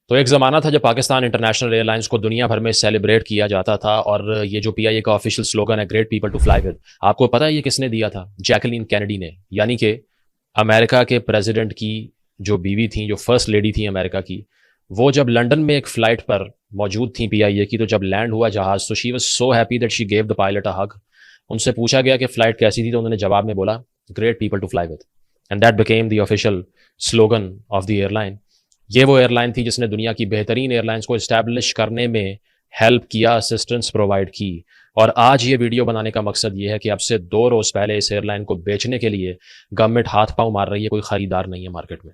तो एक ज़माना था जब पाकिस्तान इंटरनेशनल एयरलाइंस को दुनिया भर में सेलिब्रेट किया जाता था और ये जो पीआईए का ऑफिशियल स्लोगन है, great people to fly with, आपको पता है ये किसने दिया था? जैकलीन कैनेडी ने। यानी कि अमेरिका के प्रेसिडेंट की जो बीवी थी, जो फर्स्ट लेडी थी अमेरिका की, वो जब लंदन में एक फ़्लाइट पर मौजूद थी पीआईए की, तो जब लैंड हुआ जहाज़, तो she was so happy that she gave the pilot a hug. उनसे पूछा गया कि फ़्लाइट कैसी थी, तो उन्होंने जवाब में बोला, great people to fly with. And that became the official slogan of the airline. ये वो एयरलाइन थी जिसने दुनिया की बेहतरीन एयरलाइंस को इस्टेब्लिश करने में हेल्प किया, असिस्टेंस प्रोवाइड की। और आज ये वीडियो बनाने का मकसद ये है कि अब से 2 रोज़ पहले इस एयरलाइन को बेचने के लिए गवर्नमेंट हाथ पांव मार रही है, कोई ख़रीदार नहीं है मार्केट में।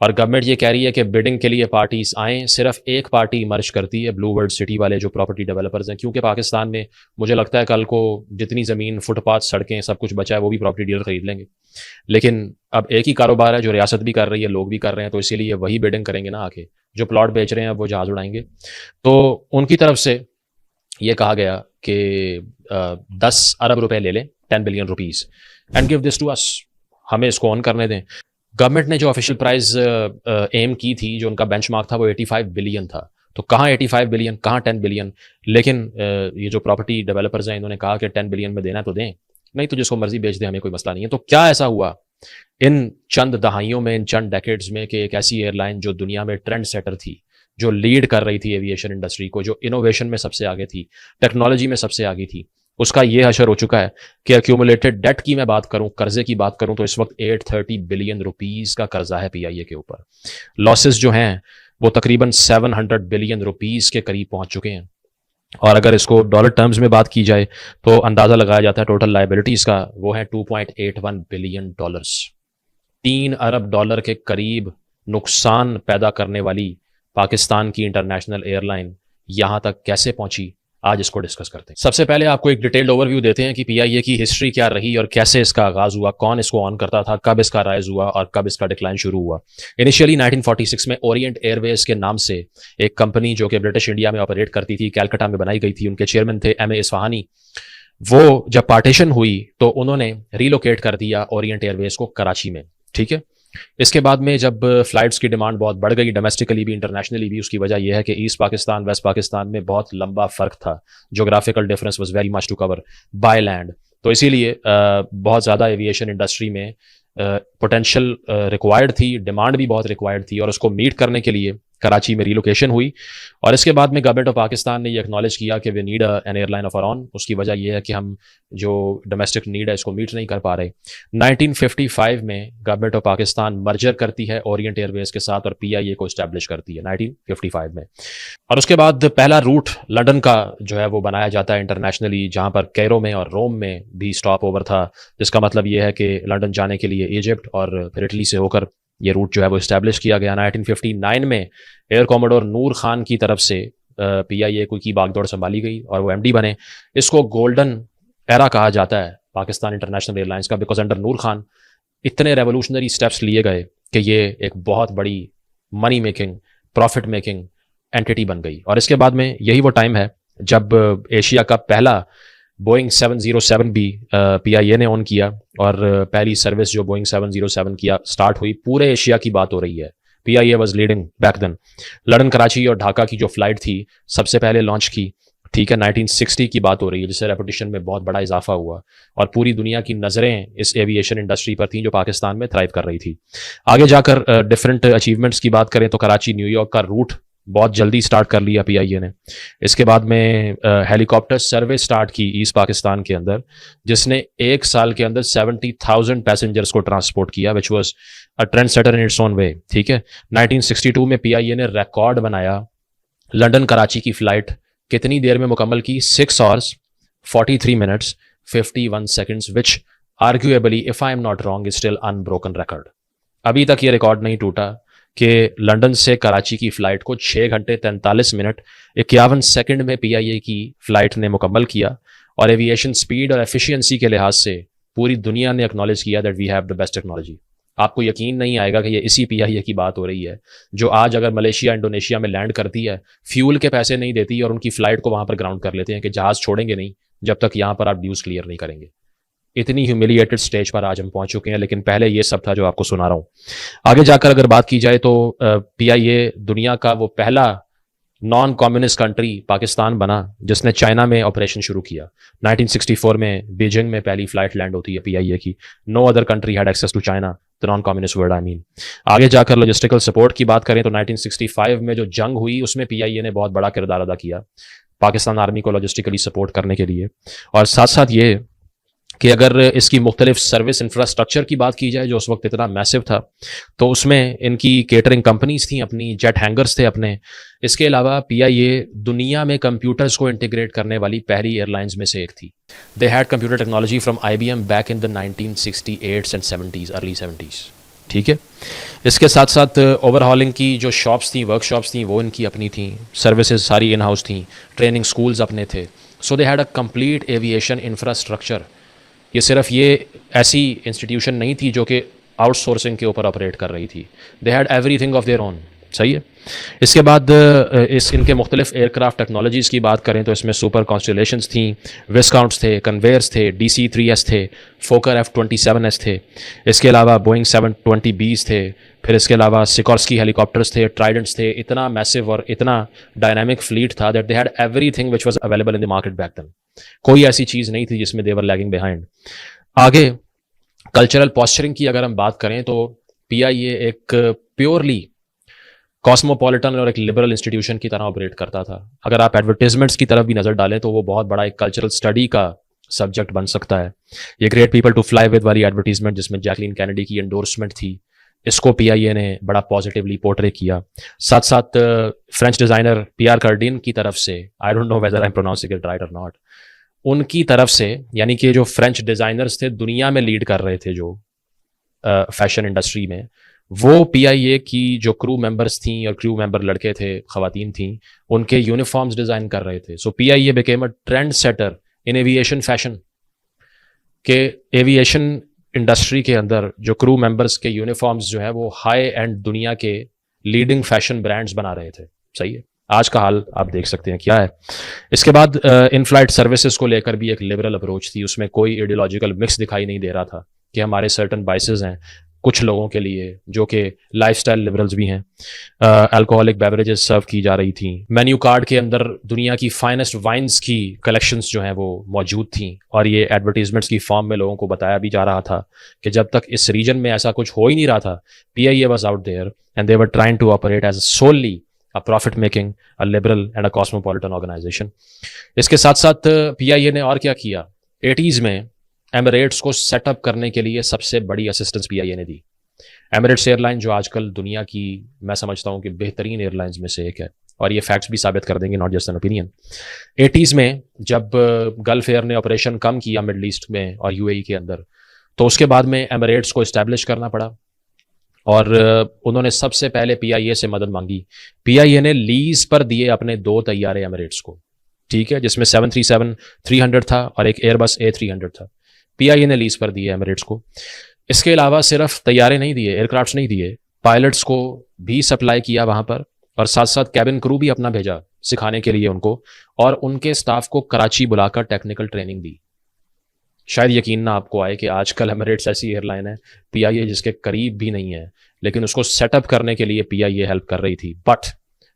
और गवर्नमेंट ये कह रही है कि बिडिंग के लिए पार्टीज आएँ, सिर्फ एक पार्टी इमर्ज करती है, ब्लू वर्ल्ड सिटी वाले जो प्रॉपर्टी डेवलपर्स हैं, क्योंकि पाकिस्तान में मुझे लगता है कल को जितनी ज़मीन, फुटपाथ, सड़कें, सब कुछ बचा है वो भी प्रॉपर्टी डीलर खरीद लेंगे। लेकिन अब एक ही कारोबार है जो रियासत भी कर रही है, लोग भी कर रहे हैं, तो इसीलिए वही बिडिंग करेंगे ना आके। जो प्लॉट बेच रहे हैं वो जहाज़ उड़ाएंगे। तो उनकी तरफ से ये कहा गया कि 10 अरब रुपए ले लें, 10 billion rupees, and give this to us, हमें इसको ऑन करने दें। गवर्नमेंट ने जो ऑफिशियल प्राइस एम की थी, जो उनका बेंचमार्क था, वो 85 बिलियन था। तो कहाँ 85 बिलियन, कहाँ 10 बिलियन? लेकिन ये जो प्रॉपर्टी डेवलपर्स हैं, इन्होंने कहा कि 10 बिलियन में देना है तो दें, नहीं तो जिसको मर्जी बेच दें, हमें कोई मसला नहीं है। तो क्या ऐसा हुआ इन चंद दहाइयों में, इन चंद डेकेड्स में, कि एक ऐसी एयरलाइन जो दुनिया में ट्रेंड सेटर थी, जो लीड कर रही थी एविएशन इंडस्ट्री को, जो इनोवेशन में सबसे आगे थी, टेक्नोलॉजी में सबसे आगे थी, उसका ये हशर हो चुका है कि एक्यूमुलेटेड डेट की मैं बात करूं, कर्जे की बात करूं, तो इस वक्त 830 बिलियन रुपीज़ का कर्जा है पीआईए के ऊपर। लॉसेस जो हैं वो तकरीबन 700 बिलियन रुपीज़ के करीब पहुंच चुके हैं। और अगर इसको डॉलर टर्म्स में बात की जाए तो अंदाज़ा लगाया जाता है टोटल लाइबिलिटीज़ का, वो है 2.81 बिलियन डॉलर्स। 3 अरब डॉलर के करीब नुकसान पैदा करने वाली पाकिस्तान की इंटरनेशनल एयरलाइन यहाँ तक कैसे पहुंची, आज इसको डिस्कस करते हैं। सबसे पहले आपको एक डिटेल्ड ओवरव्यू देते हैं कि पीआईए की हिस्ट्री क्या रही और कैसे इसका आगाज हुआ, कौन इसको ऑन करता था, कब इसका राइज हुआ और कब इसका डिक्लाइन शुरू हुआ। इनिशियली 1946 में ओरिएंट एयरवेज के नाम से एक कंपनी जो कि ब्रिटिश इंडिया में ऑपरेट करती थी, कैलकाटा में बनाई गई थी, उनके चेयरमैन थे एम ए इस्फहानी। वो जब पार्टीशन हुई तो उन्होंने रिलोकेट कर दिया ओरिएंट एयरवेज को कराची में। ठीक है। इसके बाद में जब फ़्लाइट्स की डिमांड बहुत बढ़ गई, डोमेस्टिकली भी इंटरनेशनली भी, उसकी वजह यह है कि ईस्ट पाकिस्तान वेस्ट पाकिस्तान में बहुत लंबा फ़र्क था, geographical difference was very much to cover by land. तो इसीलिए बहुत ज़्यादा एविएशन इंडस्ट्री में पोटेंशियल रिक्वायर्ड थी, डिमांड भी बहुत रिक्वायर्ड थी, और उसको मीट करने के लिए कराची में रिलोकेशन हुई। और इसके बाद में गवर्नमेंट ऑफ पाकिस्तान ने ये एक्नॉलेज किया कि we need an airline of our own. उसकी वजह यह है कि हम जो डोमेस्टिक नीड है इसको मीट नहीं कर पा रहे। 1955 में गवर्नमेंट ऑफ पाकिस्तान मर्जर करती है ओरिएंट एयरवेज के साथ और पीआईए को इस्टेब्लिश करती है 1955 में। और उसके बाद पहला रूट लंदन का जो है वो बनाया जाता है इंटरनेशनली, जहाँ पर कैरो में और रोम में भी स्टॉप ओवर था, जिसका मतलब ये है कि लंदन जाने के लिए इजिप्ट और फिर इटली से होकर ये रूट जो है वो इस्टेब्लिश किया गया। 1959 में एयर कॉमोडोर नूर खान की तरफ से पीआईए की बागडोर संभाली गई और वो एमडी बने। इसको गोल्डन एरा कहा जाता है पाकिस्तान इंटरनेशनल एयरलाइंस का, बिकॉज अंडर नूर खान इतने रेवोल्यूशनरी स्टेप्स लिए गए कि ये एक बहुत बड़ी money making, profit making entity बन गई। और इसके बाद में यही वो टाइम है जब एशिया का पहला बोइंग 707 भी पीआईए ने ऑन किया, और पहली सर्विस जो बोइंग 707 किया स्टार्ट हुई, पूरे एशिया की बात हो रही है। PIA was leading back then. London, Karachi और ढाका की जो फ्लाइट थी सबसे पहले लॉन्च की, ठीक है, 1960 की बात हो रही है, जिससे रेपुटेशन में बहुत बड़ा इजाफा हुआ और पूरी दुनिया की नज़रें इस एविएशन इंडस्ट्री पर थी जो पाकिस्तान में थ्राइव कर रही थी। आगे जाकर डिफरेंट अचीवमेंट्स की बात करें तो कराची न्यूयॉर्क का रूट बहुत जल्दी स्टार्ट कर लिया पीआईए ने। इसके बाद में हेलीकॉप्टर सर्विस स्टार्ट की ईस्ट पाकिस्तान के अंदर, जिसने एक साल के अंदर 70,000 पैसेंजर्स को ट्रांसपोर्ट किया, which was a trend setter in its own way. ठीक है। 1962 में पीआईए ने रिकॉर्ड बनाया, लंदन कराची की फ्लाइट कितनी देर में मुकम्मल की? 6 hours 43 minutes 51 seconds, which arguably, if I am not wrong, is still unbroken record. अभी तक ये रिकॉर्ड नहीं टूटा कि लंदन से कराची की फ़्लाइट को 6 घंटे 43 मिनट 51 सेकंड में पीआईए की फ़्लाइट ने मुकम्मल किया। और एविएशन स्पीड और एफिशिएंसी के लिहाज से पूरी दुनिया ने एक्नॉलेज किया that we have the best technology. आपको यकीन नहीं आएगा कि ये इसी पीआईए की बात हो रही है जो आज अगर मलेशिया, इंडोनेशिया में लैंड करती है, फ्यूल के पैसे नहीं देती और उनकी फ़्लाइट को वहाँ पर ग्राउंड कर लेते हैं कि जहाज़ छोड़ेंगे नहीं जब तक यहाँ पर आप ड्यूज़ क्लियर नहीं करेंगे। इतनी ह्यूमिलिएटेड स्टेज पर आज हम पहुंच चुके हैं, लेकिन पहले ये सब था जो आपको सुना रहा हूँ। आगे जाकर अगर बात की जाए तो पीआईए दुनिया का वो पहला नॉन कम्युनिस्ट कंट्री पाकिस्तान बना जिसने चाइना में ऑपरेशन शुरू किया। 1964 में बीजिंग में पहली फ्लाइट लैंड होती है पीआईए की। No other country had access to China, the non communist world I mean. आगे जाकर लॉजिस्टिकल सपोर्ट की बात करें तो 1965 में जो जंग हुई उसमें पीआईए ने बहुत बड़ा किरदार अदा किया पाकिस्तान आर्मी को लॉजिस्टिकली सपोर्ट करने के लिए। और साथ साथ ये कि अगर इसकी मुख्तलिफ सर्विस इंफ्रास्ट्रक्चर की बात की जाए जो उस वक्त इतना मैसिव था, तो उसमें इनकी केटरिंग कंपनीज थी, अपनी जेट हैंगर्स थे अपने। इसके अलावा पीआईए दुनिया में कंप्यूटर्स को इंटीग्रेट करने वाली पहली एयरलाइंस में से एक थी। They had computer technology from IBM back in the 1968s and 70s, early 70s। ठीक है, इसके साथ साथ ओवरहॉलिंग की जो शॉप्स थी, वर्कशॉप्स थी, वो इनकी अपनी थी। सर्विसेज सारी इन हाउस थी, ट्रेनिंग स्कूल्स अपने थे। So they had a complete aviation infrastructure. ये सिर्फ ये ऐसी इंस्टीट्यूशन नहीं थी जो कि आउटसोर्सिंग के ऊपर ऑपरेट कर रही थी। दे had everything of their own. सही है। इसके बाद इस इनके मुख्तलिफ एयरक्राफ्ट टेक्नोलॉजीज़ की बात करें तो इसमें सुपर कॉन्स्टलेशंस थी, विस्काउंट्स थे, कन्वेयर्स थे, DC-3S थे, फोकर F-27S थे। इसके अलावा बोइंग 720Bs थे। फिर इसके अलावा सिकोर्स्की हेलीकॉप्टर्स थे, ट्राइडेंट्स थे। इतना मैसिव और इतना डायनामिक फ्लीट था that they had everything which was available in the market back then. कोई ऐसी चीज़ नहीं थी जिसमें दे वर लैगिंग बिहाइंड। आगे कल्चरल पॉस्चरिंग की अगर हम बात करें तो पीआईए एक प्योरली कॉस्मोपॉलिटन और एक लिबरल इंस्टीट्यूशन की तरह ऑपरेट करता था। अगर आप एडवर्टीजमेंट्स की तरफ भी नज़र डालें तो वो बहुत बड़ा एक कल्चरल स्टडी का सब्जेक्ट बन सकता है। ये great people to fly with वाली एडवर्टीजमेंट जिसमें जैकलीन कैनेडी की एंडोर्समेंट थी, इसको पीआईए ने बड़ा पॉजिटिवली पोर्ट्रे किया। साथ साथ फ्रेंच डिज़ाइनर पियर कार्डिन की तरफ से, I don't know whether I am pronouncing it right और नॉट, उनकी तरफ से, यानी कि जो फ्रेंच डिज़ाइनर्स थे दुनिया में लीड कर रहे थे जो फैशन इंडस्ट्री में, वो पीआईए की जो क्रू मेंबर्स थी और क्रू मेंबर लड़के थे, ख़वातीन थी, उनके यूनिफॉर्म्स डिज़ाइन कर रहे थे। So PIA became a trend setter in aviation fashion, के एविएशन इंडस्ट्री के अंदर जो क्रू मेंबर्स के यूनिफॉर्म्स जो है वो हाई एंड दुनिया के लीडिंग फैशन ब्रांड्स बना रहे थे। सही है, आज का हाल आप देख सकते हैं क्या है। इसके बाद इन फ्लाइट सर्विसेज को लेकर भी एक लिबरल अप्रोच थी। उसमें कोई आइडियोलॉजिकल मिक्स दिखाई नहीं दे रहा था कि हमारे सर्टन बाइसेस हैं कुछ लोगों के लिए जो कि लाइफस्टाइल लिबरल्स भी हैं। अल्कोहलिक बेवरेजेस सर्व की जा रही थी। मेन्यू कार्ड के अंदर दुनिया की फाइनेस्ट वाइन्स की कलेक्शंस जो हैं वो मौजूद थी, और ये एडवर्टीजमेंट्स की फॉर्म में लोगों को बताया भी जा रहा था कि जब तक इस रीजन में ऐसा कुछ हो ही नहीं रहा था, PIA was out there and they were trying to operate as solely a profit making, a liberal and a cosmopolitan organization. इसके साथ साथ पीआईए ने और क्या किया, 80s में एमिरेट्स को सेटअप करने के लिए सबसे बड़ी असिस्टेंस पीआईए ने दी। एमिरेट्स एयरलाइन जो आजकल दुनिया की, मैं समझता हूँ कि बेहतरीन एयरलाइंस में से एक है, और ये फैक्ट्स भी साबित कर देंगे, not just an opinion. 80s में जब गल्फ एयर ने ऑपरेशन कम किया मिडल ईस्ट में और यूएई के अंदर, तो उसके बाद में एमिरेट्स को इस्टेब्लिश करना पड़ा और उन्होंने सबसे पहले पीआईए से मदद मांगी। पीआईए ने लीज पर दिए अपने 2 तैयारे एमिरेट्स को, ठीक है, जिसमें 737-300 था और एक एयरबस A300 था। पीआईए ने लीज पर दिए एमिरेट्स को। इसके अलावा सिर्फ तैयारे नहीं दिए, एयरक्राफ्ट्स नहीं दिए, पायलट्स को भी सप्लाई किया वहाँ पर, और साथ साथ कैबिन क्रू भी अपना भेजा सिखाने के लिए उनको, और उनके स्टाफ को कराची बुलाकर टेक्निकल ट्रेनिंग दी। शायद यकीन ना आपको आए कि आजकल एमिरेट्स ऐसी एयरलाइन है पीआईए जिसके करीब भी नहीं है, लेकिन उसको सेटअप करने के लिए पीआईए हेल्प कर रही थी। But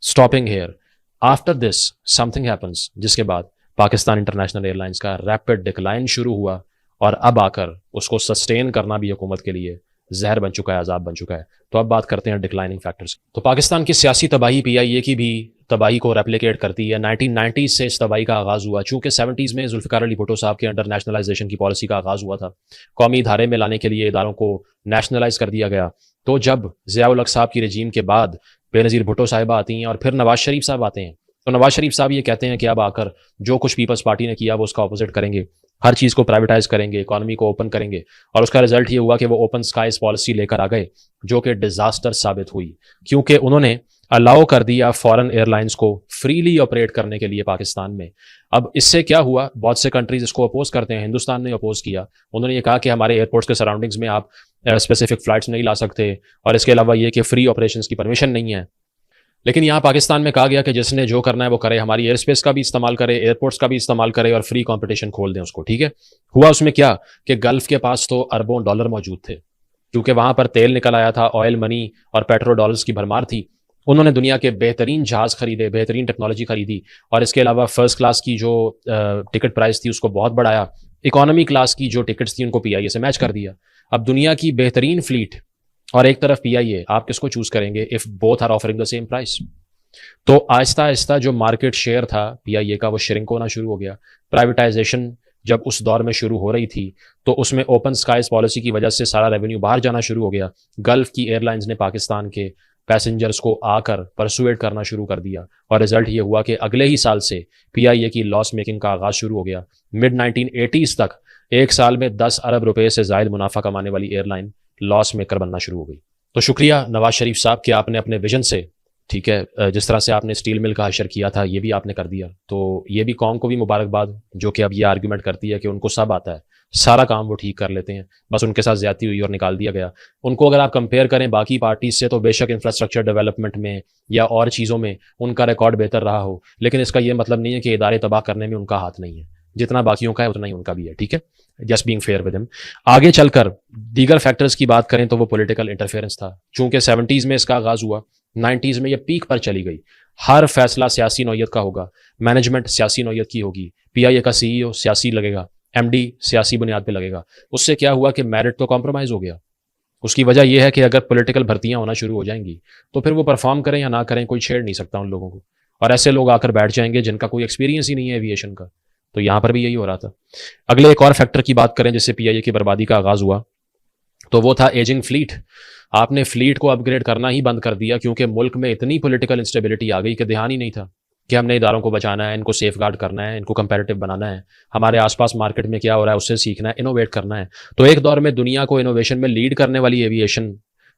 stopping here, after this something happens, जिसके बाद पाकिस्तान इंटरनेशनल एयरलाइंस का रैपिड डिक्लाइन शुरू हुआ, और अब आकर उसको सस्टेन करना भी हुकूमत के लिए जहर बन चुका है, अजाब बन चुका है। तो अब बात करते हैं डिक्लाइनिंग फैक्टर्स। तो पाकिस्तान की सियासी तबाही पीआईए की भी तबाही को रेप्लिकेट करती है। 1990s से इस तबाही का आगाज़ हुआ, चूँकि 70s में जुल्फ़िकार अली भुट्टो साहब के अंडर नेशनलाइजेशन की पॉलिसी का आगाज़ हुआ था। कौमी धारे में लाने के लिए इदारों को नेशनलाइज कर दिया गया। तो जब ज़िया-उल-हक साहब की रजीम के बाद बेनज़ीर भुट्टो साहिबा आती हैं और फिर नवाज शरीफ साहब आते हैं, तो नवाज शरीफ साहब ये कहते हैं कि अब आकर जो कुछ पीपल्स पार्टी ने किया वो उसका अपोजिट करेंगे, हर चीज़ को प्राइवेटाइज करेंगे, इकॉनमी को ओपन करेंगे। और उसका रिजल्ट ये हुआ कि वो ओपन स्काइज पॉलिसी लेकर आ गए, जो कि डिजास्टर साबित हुई, क्योंकि उन्होंने अलाउ कर दिया फॉरेन एयरलाइंस को फ्रीली ऑपरेट करने के लिए पाकिस्तान में। अब इससे क्या हुआ, बहुत से कंट्रीज इसको अपोज करते हैं, हिंदुस्तान ने अपोज किया। उन्होंने ये कहा कि हमारे एयरपोर्ट्स के सराउंडिंग्स में आप स्पेसिफिक फ्लाइट्स नहीं ला सकते, और इसके अलावा ये कि फ्री ऑपरेशंस की परमिशन नहीं है। लेकिन यहाँ पाकिस्तान में कहा गया कि जिसने जो करना है वो करे, हमारी एयर स्पेस का भी इस्तेमाल करे, एयरपोर्ट्स का भी इस्तेमाल करे और फ्री कंपटीशन खोल दें उसको। ठीक है, हुआ उसमें क्या कि गल्फ के पास तो अरबों डॉलर मौजूद थे, क्योंकि वहां पर तेल निकल आया था, ऑयल मनी और पेट्रो डॉलर्स की भरमार थी। उन्होंने दुनिया के बेहतरीन जहाज खरीदे, बेहतरीन टेक्नोलॉजी खरीदी, और इसके अलावा फर्स्ट क्लास की जो टिकट प्राइस थी उसको बहुत बढ़ाया, इकोनॉमी क्लास की जो टिकट्स थी उनको पीआईए से मैच कर दिया। अब दुनिया की बेहतरीन फ्लीट और एक तरफ पीआईए, आप किसको चूज करेंगे if both are offering the same price? तो आहिस्ता आहिस्ता जो मार्केट शेयर था पीआईए का वो श्रिंक होना शुरू हो गया। प्राइवेटाइजेशन जब उस दौर में शुरू हो रही थी तो उसमें ओपन स्काइज पॉलिसी की वजह से सारा रेवेन्यू बाहर जाना शुरू हो गया। गल्फ की एयरलाइंस ने पाकिस्तान के पैसेंजर्स को आकर परसुएट करना शुरू कर दिया, और रिजल्ट ये हुआ कि अगले ही साल से पीआईए की लॉस मेकिंग का आगाज शुरू हो गया। मिड 1980s तक एक साल में 10 अरब रुपए से जायद मुनाफा कमाने वाली एयरलाइन लॉस मेकर बनना शुरू हो गई। तो शुक्रिया नवाज शरीफ साहब कि आपने अपने विजन से, ठीक है, जिस तरह से आपने स्टील मिल का हशर किया था ये भी आपने कर दिया। तो ये भी कौम को भी मुबारकबाद, जो कि अब ये आर्ग्यूमेंट करती है कि उनको सब आता है, सारा काम वो ठीक कर लेते हैं, बस उनके साथ ज्यादती हुई और निकाल दिया गया। उनको अगर आप कंपेयर करें बाकी पार्टीज से तो बेशक इंफ्रास्ट्रक्चर डेवलपमेंट में या और चीज़ों में उनका रिकॉर्ड बेहतर रहा हो, लेकिन इसका ये मतलब नहीं है कि इदारे तबाह करने में उनका हाथ नहीं है। जितना बाकियों का है उतना ही उनका भी है। ठीक है, just being fair with him. आगे चलकर दीगर फैक्टर्स की बात करें तो वो पॉलिटिकल इंटरफेरेंस था। चूंकि 70s में इसका आगाज हुआ, 90s में ये पीक पर चली गई। हर फैसला सियासी नौयत का होगा, मैनेजमेंट सियासी नौयत की होगी, पीआईए का सीईओ सियासी लगेगा, एमडी सियासी बुनियाद पे लगेगा। उससे क्या हुआ कि मेरिट तो कॉम्प्रोमाइज हो गया। उसकी वजह यह है कि अगर पॉलिटिकल भर्तियां होना शुरू हो जाएंगी तो फिर वो परफॉर्म करें या ना करें कोई छेड़ नहीं सकता उन लोगों को, और ऐसे लोग आकर बैठ जाएंगे जिनका कोई एक्सपीरियंस ही नहीं है एविएशन का। तो यहां पर भी यही हो रहा था। अगले एक और फैक्टर की बात करें जिससे पीआईए की बर्बादी का आगाज हुआ तो वो था एजिंग फ्लीट। आपने फ्लीट को अपग्रेड करना ही बंद कर दिया क्योंकि मुल्क में इतनी पॉलिटिकल इंस्टेबिलिटी आ गई कि ध्यान ही नहीं था कि हमने इदारों को बचाना है, इनको सेफ गार्ड करना है, इनको कंपैरेटिव बनाना है, हमारे आसपास मार्केट में क्या हो रहा है उससे सीखना है, इनोवेट करना है। तो एक दौर में दुनिया को इनोवेशन में लीड करने वाली एविएशन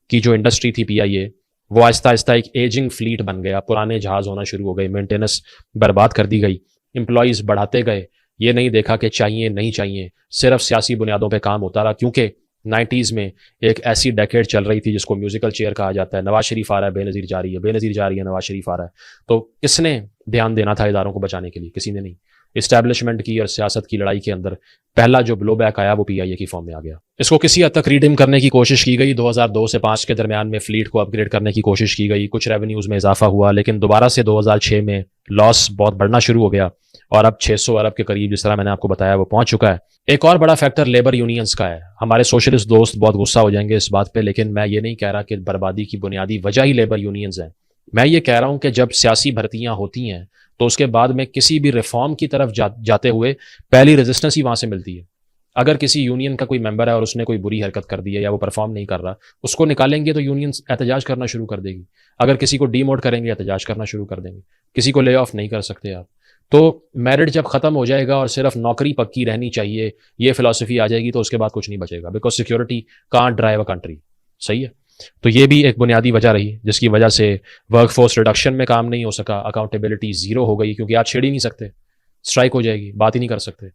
की जो इंडस्ट्री थी पीआईए, वो आहिस्ता आहिस्ता एक एजिंग फ्लीट बन गया। पुराने जहाज होना शुरू हो गए, मेंटेनेंस बर्बाद कर दी गई, एम्प्लॉयज़ बढ़ाते गए, ये नहीं देखा कि चाहिए नहीं चाहिए, सिर्फ सियासी बुनियादों पर काम होता रहा। क्योंकि 90s में एक ऐसी डेकेड चल रही थी जिसको म्यूजिकल चेयर कहा जाता है। नवाज शरीफ आ रहा है, बेनज़ीर जा रही है, बेनज़ीर जा रही है, नवाज शरीफ आ रहा है। तो किसने ध्यान देना था इदारों को बचाने के लिए? किसी ने नहीं। इस्टेब्लिशमेंट की और सियासत की लड़ाई के अंदर पहला जो ब्लो बैक आया वो पीआईए की फॉर्म में आ गया। इसको किसी हद तक रिडीम करने की कोशिश की गई। 2002 से 5 के दरमियान में फ्लीट को अपग्रेड करने की कोशिश की गई, कुछ रेवेन्यूज़ में इजाफा हुआ, लेकिन दोबारा से 2006 में लॉस बहुत बढ़ना शुरू हो गया और अब 600 अरब के करीब, जिस तरह मैंने आपको बताया, वो पहुंच चुका है। एक और बड़ा फैक्टर लेबर यूनियंस का है। हमारे सोशलिस्ट दोस्त बहुत गुस्सा हो जाएंगे इस बात पे, लेकिन मैं ये नहीं कह रहा कि बर्बादी की बुनियादी वजह ही लेबर यूनियंस हैं। मैं ये कह रहा हूं कि जब सियासी भर्तियां होती हैं तो उसके बाद में किसी भी रिफॉर्म की तरफ जाते हुए पहली रेजिस्टेंस ही वहां से मिलती है। अगर किसी यूनियन का कोई मेंबर है और उसने कोई बुरी हरकत कर दी है या वो परफॉर्म नहीं कर रहा, उसको निकालेंगे तो यूनियन एहतजाज करना शुरू कर देगी। अगर किसी को डीमोट करेंगे एहतजाज करना शुरू कर देंगे। किसी को ले ऑफ नहीं कर सकते आप। तो मेरिट जब खत्म हो जाएगा और सिर्फ नौकरी पक्की रहनी चाहिए, ये फिलॉसफी आ जाएगी, तो उसके बाद कुछ नहीं बचेगा, because security can't drive a country. सही है। तो ये भी एक बुनियादी वजह रही जिसकी वजह से वर्कफोर्स रिडक्शन में काम नहीं हो सका, अकाउंटेबिलिटी जीरो हो गई, क्योंकि आप छेड़ ही नहीं सकते, स्ट्राइक हो जाएगी, बात ही नहीं कर सकते।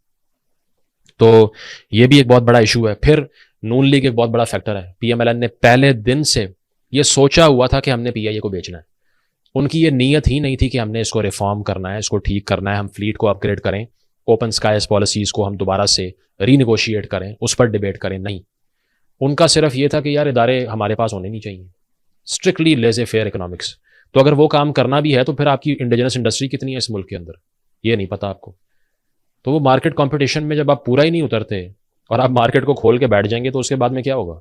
तो ये भी एक बहुत बड़ा इशू है। फिर नून लीग एक बहुत बड़ा फैक्टर है। पीएमएलएन ने पहले दिन से ये सोचा हुआ था कि हमने पीआईए को बेचना है। उनकी ये नीयत ही नहीं थी कि हमने इसको रिफॉर्म करना है, इसको ठीक करना है, हम फ्लीट को अपग्रेड करें, ओपन स्काइज पॉलिसीज को हम दोबारा से रीनिगोशिएट करें, उस पर डिबेट करें। नहीं, उनका सिर्फ ये था कि यार इदारे हमारे पास होने नहीं चाहिए, स्ट्रिक्टली लेजे फेयर इकोनॉमिक्स। तो अगर वो काम करना भी है तो फिर आपकी इंडिजिनस इंडस्ट्री कितनी है इस मुल्क के अंदर, ये नहीं पता आपको। तो वो मार्केट कंपटीशन में जब आप पूरा ही नहीं उतरते और आप मार्केट को खोल के बैठ जाएंगे तो उसके बाद में क्या होगा?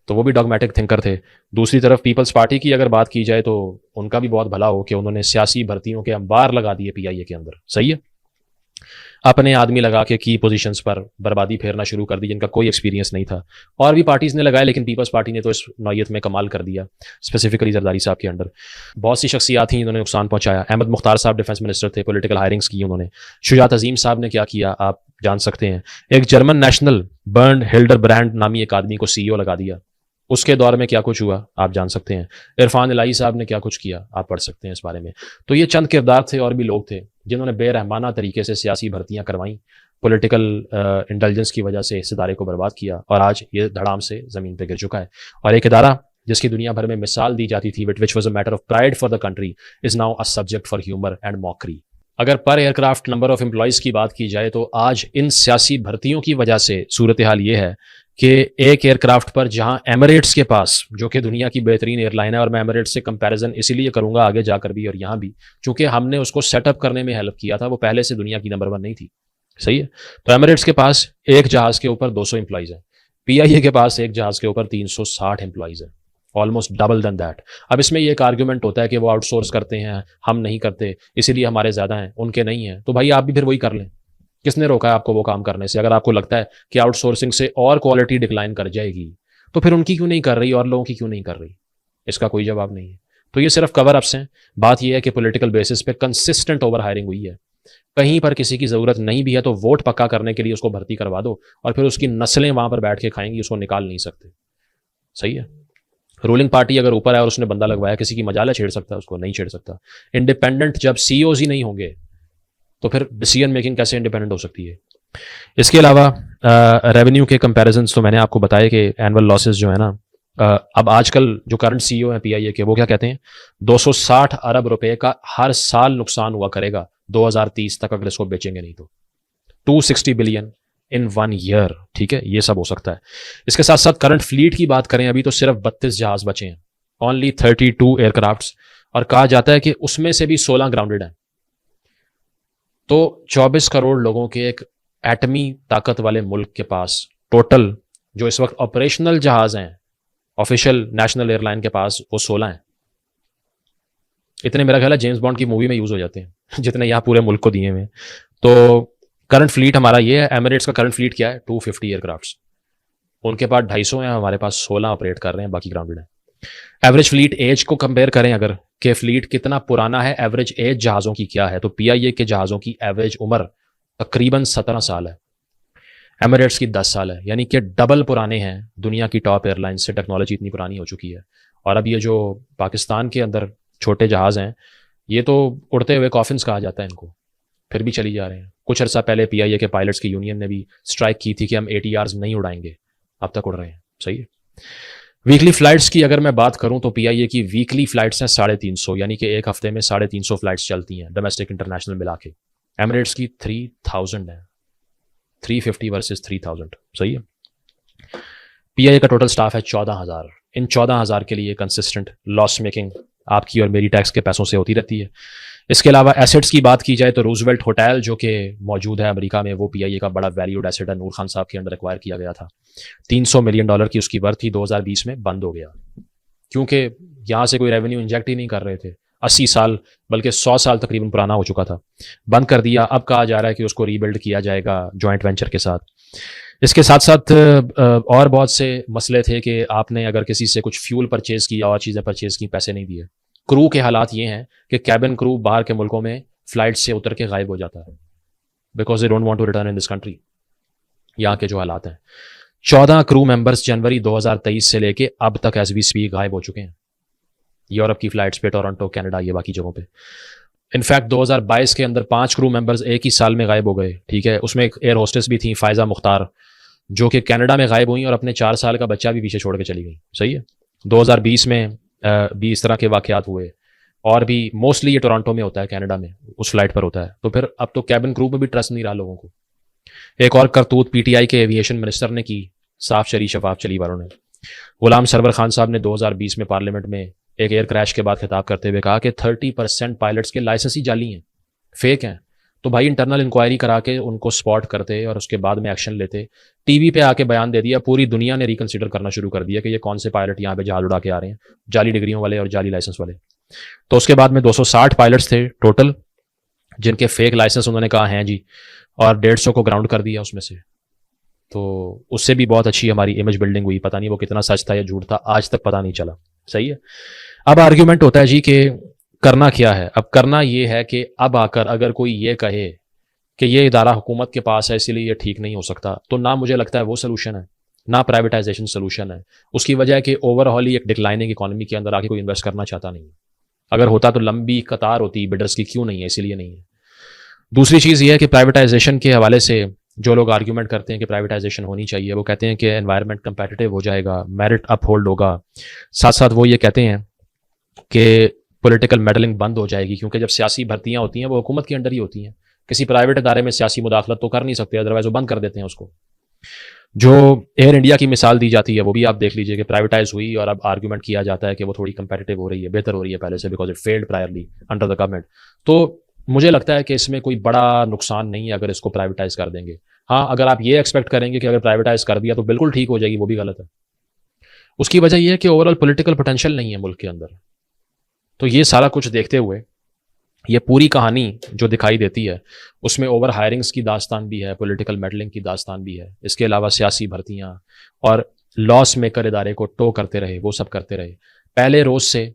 तो वो भी डॉगमेटिक थिंकर थे। दूसरी तरफ पीपल्स पार्टी की अगर बात की जाए तो उनका भी बहुत भला हो कि उन्होंने सियासी भर्तियों के अंबार लगा दिए पीआईए के अंदर। सही है, अपने आदमी लगा के की पोजीशंस पर बर्बादी फेरना शुरू कर दी जिनका कोई एक्सपीरियंस नहीं था। और भी पार्टीज ने लगाए, लेकिन पीपल्स पार्टी ने तो इस नौयत में कमाल कर दिया, स्पेसिफिकली जरदारी साहब के अंडर। बहुत सी शख्सियात थी इन्होंने नुकसान पहुंचाया। अहमद मुख्तार साहब डिफेंस मिनिस्टर थे, पॉलिटिकल हायरिंग्स की उन्होंने। शुजात अजीम साहब ने क्या किया आप जान सकते हैं। एक जर्मन नेशनल बर्न हिल्डर ब्रांड नामी एक आदमी को सीईओ लगा दिया। उसके दौर में क्या कुछ हुआ आप जान सकते हैं। इरफान इलाही साहब ने क्या कुछ किया आप पढ़ सकते हैं इस बारे में। तो ये चंद किरदार थे, और भी लोग थे जिन्होंने बेरहमाना तरीके से सियासी भर्तियां करवाई, पॉलिटिकल इंटेलिजेंस की वजह से इस इदारे को बर्बाद किया, और आज ये धड़ाम से ज़मीन पर गिर चुका है। और एक इदारा जिसकी दुनिया भर में मिसाल दी जाती थी, which was a matter of pride for the country, is now a subject for humour and mockery. अगर पर एयरक्राफ्ट नंबर ऑफ एम्प्लॉयज़ की बात की जाए तो आज इन सियासी भर्तियों की वजह से सूरत हाल ये है कि एक एयरक्राफ्ट पर जहां एमिरेट्स के पास, जो कि दुनिया की बेहतरीन एयरलाइन है, और मैं एमिरेट्स से कंपैरिजन इसीलिए करूंगा आगे जाकर भी और यहाँ भी, क्योंकि हमने उसको सेटअप करने में हेल्प किया था, वो पहले से दुनिया की नंबर 1 नहीं थी। सही है। तो एमिरेट्स के पास एक जहाज़ के ऊपर 200 एम्प्लॉयज़ हैं, पीआईए के पास एक जहाज़ के ऊपर 360 एम्प्लॉयज़ हैं, ऑलमोस्ट डबल देन दैट। अब इसमें ये एक आर्ग्यूमेंट होता है कि वो आउटसोर्स करते हैं, हम नहीं करते, इसीलिए हमारे ज़्यादा हैं, उनके नहीं हैं। तो भाई आप भी फिर वही कर लें। किसने रोका है आपको वो काम करने से? अगर आपको लगता है कि आउटसोर्सिंग से और क्वालिटी डिक्लाइन कर जाएगी, तो फिर उनकी क्यों नहीं कर रही और लोगों की क्यों नहीं कर रही? इसका कोई जवाब नहीं है। तो ये सिर्फ कवर अप्स हैं। बात यह है कि पॉलिटिकल बेसिस पे कंसिस्टेंट ओवर हायरिंग हुई है। कहीं पर किसी की ज़रूरत नहीं भी है तो वोट पक्का करने के लिए उसको भर्ती करवा दो, और फिर उसकी नस्लें वहाँ पर बैठ के खाएंगी, उसको निकाल नहीं सकते। सही है। रूलिंग पार्टी अगर ऊपर है और उसने बंदा लगवाया, किसी की मजाला छेड़ सकता है? उसको नहीं छेड़ सकता। इंडिपेंडेंट जब सीईओज ही नहीं होंगे तो फिर डिसीजन मेकिंग कैसे इंडिपेंडेंट हो सकती है? इसके अलावा रेवेन्यू के कंपैरिजन्स तो मैंने आपको बताया कि एनुअल लॉसेस जो है ना, अब आजकल जो करंट सीईओ हैं पीआईए के, वो क्या कहते हैं, 260 अरब रुपए का हर साल नुकसान हुआ करेगा 2030 तक अगर इसको बेचेंगे नहीं तो। 260 बिलियन इन 1 ईयर। ठीक है, ये सब हो सकता है। इसके साथ साथ करंट फ्लीट की बात करें, अभी तो सिर्फ 32 जहाज बचे हैं, ओनली 32 एयरक्राफ्ट्स, और कहा जाता है कि उसमें से भी 16 ग्राउंडेड हैं। तो 24 करोड़ लोगों के एक एटमी ताकत वाले मुल्क के पास टोटल जो इस वक्त ऑपरेशनल जहाज हैं ऑफिशियल नेशनल एयरलाइन के पास, वो 16 हैं। इतने मेरा ख्याल है जेम्स बॉन्ड की मूवी में यूज हो जाते हैं जितने यहाँ पूरे मुल्क को दिए हुए हैं। तो करंट फ्लीट हमारा ये है। एमिरेट्स का करंट फ्लीट क्या है? 250 एयरक्राफ्ट्स। उनके पास 250 हैं, हमारे पास 16 ऑपरेट कर रहे हैं, बाकी ग्राउंडेड हैं। एवरेज फ्लीट एज को कंपेयर करें अगर, कि फ्लीट कितना पुराना है, एवरेज एज जहाज़ों की क्या है, तो पीआईए के जहाज़ों की एवरेज उम्र तकरीबन 17 साल है, एमिरेट्स की 10 साल है, यानी कि डबल पुराने हैं दुनिया की टॉप एयरलाइन से। टेक्नोलॉजी इतनी पुरानी हो चुकी है। और अब ये जो पाकिस्तान के अंदर छोटे जहाज़ हैं, ये तो उड़ते हुए कॉफिन्स कहा जाता है इनको, फिर भी चली जा रहे हैं। कुछ अर्सा पहले पीआईए के पायलट्स की यूनियन ने भी स्ट्राइक की थी कि हम ATRs नहीं उड़ाएंगे, अब तक उड़ रहे हैं। सही है। वीकली फ्लाइट्स की अगर मैं बात करूं तो पीआईए की वीकली फ्लाइट्स हैं 350, यानी कि एक हफ्ते में 350 फ्लाइट्स चलती हैं, डोमेस्टिक इंटरनेशनल मिला के। एमिरेट्स की 3000 है, 350 वर्सेस 3000। सही है। पीआईए का टोटल स्टाफ है 14,000। इन 14,000 के लिए कंसिस्टेंट लॉस मेकिंग आपकी और मेरी टैक्स के पैसों से होती रहती है। इसके अलावा एसेट्स की बात की जाए तो रूजवेल्ट होटल जो कि मौजूद है अमेरिका में, वो पीआईए का बड़ा वैल्यूड एसेट है। नूर खान साहब के अंडर एक्वायर किया गया था, $300 मिलियन की उसकी वर्थ थी। 2020 में बंद हो गया क्योंकि यहाँ से कोई रेवेन्यू इंजेक्ट ही नहीं कर रहे थे। 80 साल बल्कि 100 साल तकरीबन पुराना हो चुका था, बंद कर दिया। अब कहा जा रहा है कि उसको रीबिल्ड किया जाएगा जॉइंट वेंचर के साथ। इसके साथ साथ और बहुत से मसले थे कि आपने अगर किसी से कुछ फ्यूल परचेज़ किया और चीज़ें परचेज़ की, पैसे नहीं दिए। क्रू के हालात ये हैं कि कैबिन क्रू बाहर के मुल्कों में फ़्लाइट से उतर के गायब हो जाता है, because they don't want to return in this country. यहाँ के जो हालात हैं, 14 क्रू मेंबर्स जनवरी 2023 से लेके अब तक एज वी स्पीक गायब हो चुके हैं, यूरोप की फ़्लाइट्स पे, टोरंटो, कनाडा, ये बाकी जगहों पे। इनफैक्ट 2022 के अंदर 5 क्रू मेंबर्स एक ही साल में गायब हो गए। ठीक है, उसमें एक एयर होस्टेस भी थी, फ़ायज़ा मुख्तार, जो कि कनाडा में गायब हुई और अपने 4 साल का बच्चा भी पीछे छोड़ के चली गई। सही है। 2020 में भी इस तरह के वाक़यात हुए, और भी मोस्टली ये टोरंटो में होता है, कनाडा में उस फ्लाइट पर होता है। तो फिर अब तो कैबिन क्रू पे भी ट्रस्ट नहीं रहा लोगों को। एक और करतूत पीटीआई के एविएशन मिनिस्टर ने की, साफ चली शफाफ चली वालों ने। गुलाम सरवर खान साहब ने 2020 में पार्लियामेंट में एक एयर क्रैश के बाद खिताब करते हुए कहा कि 30% पायलट्स के लाइसेंस ही जाली हैं, फेक हैं। तो भाई इंटरनल इंक्वायरी करा के उनको स्पॉट करते और उसके बाद में एक्शन लेते। टीवी पे आके बयान दे दिया, पूरी दुनिया ने रिकंसिडर करना शुरू कर दिया कि ये कौन से पायलट यहाँ पे जहाज उड़ा के आ रहे हैं, जाली डिग्रियों वाले और जाली लाइसेंस वाले। तो उसके बाद में 260 पायलट्स थे टोटल जिनके फेक लाइसेंस उन्होंने कहा हैं जी, और 150 को ग्राउंड कर दिया उसमें से। तो उससे भी बहुत अच्छी हमारी इमेज बिल्डिंग हुई। पता नहीं वो कितना सच था या झूठ था, आज तक पता नहीं चला। सही है। अब आर्ग्यूमेंट होता है जी कि करना क्या है। अब करना ये है कि अब आकर अगर कोई ये कहे कि ये इदारा हुकूमत के पास है इसीलिए ये ठीक नहीं हो सकता, तो ना मुझे लगता है वो सोल्यूशन है, ना प्राइवेटाइजेशन सोल्यूशन है। उसकी वजह है कि ओवरऑल ही एक डिक्लाइनिंग इकोनॉमी के अंदर आके कोई इन्वेस्ट करना चाहता नहीं है। अगर होता तो लंबी कतार होती बिडर्स की, क्यों नहीं है, इसीलिए नहीं है। दूसरी चीज़ ये है कि प्राइवेटाइजेशन के हवाले से जो लोग आर्ग्यूमेंट करते हैं कि प्राइवेटाइजेशन होनी चाहिए, वो कहते हैं कि एनवायरनमेंट कंपेटिटिव हो जाएगा, मेरिट अपहोल्ड होगा। साथ साथ वो ये कहते हैं कि पॉलिटिकल मेडलिंग बंद हो जाएगी, क्योंकि जब सियासी भर्तियां होती हैं वो हुकूमत के अंडर ही होती हैं। किसी प्राइवेट इदारे में सियासी मुदाखलत तो कर नहीं सकते, अदरवाइज वो बंद कर देते हैं उसको। जो एयर इंडिया की मिसाल दी जाती है वो भी आप देख लीजिए कि प्राइवेटाइज हुई और अब आर्ग्यूमेंट किया जाता है कि वो थोड़ी कंपेटिटिव हो रही है, बेहतर हो रही है पहले से, because it failed priorly under the government. तो मुझे लगता है कि इसमें कोई बड़ा नुकसान नहीं है अगर इसको प्राइवेटाइज कर देंगे। हाँ, अगर आप ये एक्सपेक्ट करेंगे कि अगर प्राइवेटाइज कर दिया तो बिल्कुल ठीक हो जाएगी, वो भी गलत है। उसकी वजह यह है कि ओवरऑल पॉलिटिकल पोटेंशियल नहीं है मुल्क के अंदर। तो ये सारा कुछ देखते हुए ये पूरी कहानी जो दिखाई देती है उसमें ओवर हायरिंग्स की दास्तान भी है, पॉलिटिकल मेडलिंग की दास्तान भी है, इसके अलावा सियासी भर्तियां और लॉस मेकर इदारे को टो करते रहे, वो सब करते रहे पहले रोज से।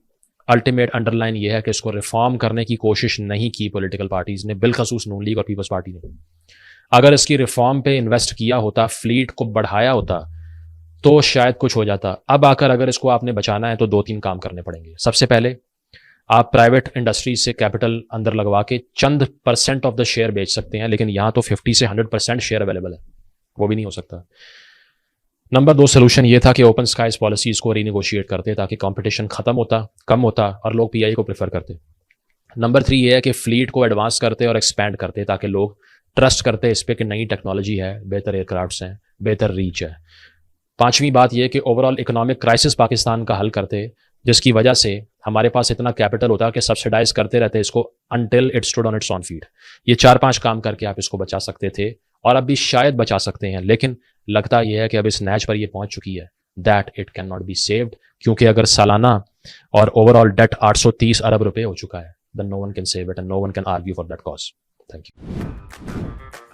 अल्टीमेट अंडरलाइन ये है कि इसको रिफॉर्म करने की कोशिश नहीं की पॉलिटिकल पार्टीज ने, बिलखसूस नून लीग और पीपल्स पार्टी ने। अगर इसकी रिफॉर्म पे इन्वेस्ट किया होता, फ्लीट को बढ़ाया होता, तो शायद कुछ हो जाता। अब आकर अगर इसको आपने बचाना है तो 2-3 काम करने पड़ेंगे। सबसे पहले आप प्राइवेट इंडस्ट्रीज से कैपिटल अंदर लगवा के चंद % ऑफ द शेयर बेच सकते हैं, लेकिन यहां तो 50 से 100% शेयर अवेलेबल है, वो भी नहीं हो सकता। नंबर 2 सोल्यूशन ये था कि ओपन स्काइज पॉलिसीज को रीनिगोशिएट करते ताकि कंपटीशन खत्म कम होता और लोग पीआई को प्रेफर करते। नंबर 3 ये है कि फ्लीट को एडवांस करते और एक्सपैंड करते ताकि लोग ट्रस्ट करते इस पर कि नई टेक्नोलॉजी है, बेहतर एयरक्राफ्ट्स हैं, बेहतर रीच है। 5वीं बात यह कि ओवरऑल इकोनॉमिक क्राइसिस पाकिस्तान का हल करते, जिसकी वजह से हमारे पास इतना कैपिटल होता कि सब्सिडाइज करते रहते इसको until it stood on it's on feet. ये 4-5 काम करके आप इसको बचा सकते थे और अब भी शायद बचा सकते हैं, लेकिन लगता यह है कि अब इस नैच पर ये पहुंच चुकी है that it can not be saved, क्योंकि अगर सालाना और ओवरऑल डेट 830 अरब रुपए हो चुका है, then no one can save it and no one can argue for that cause. Thank you.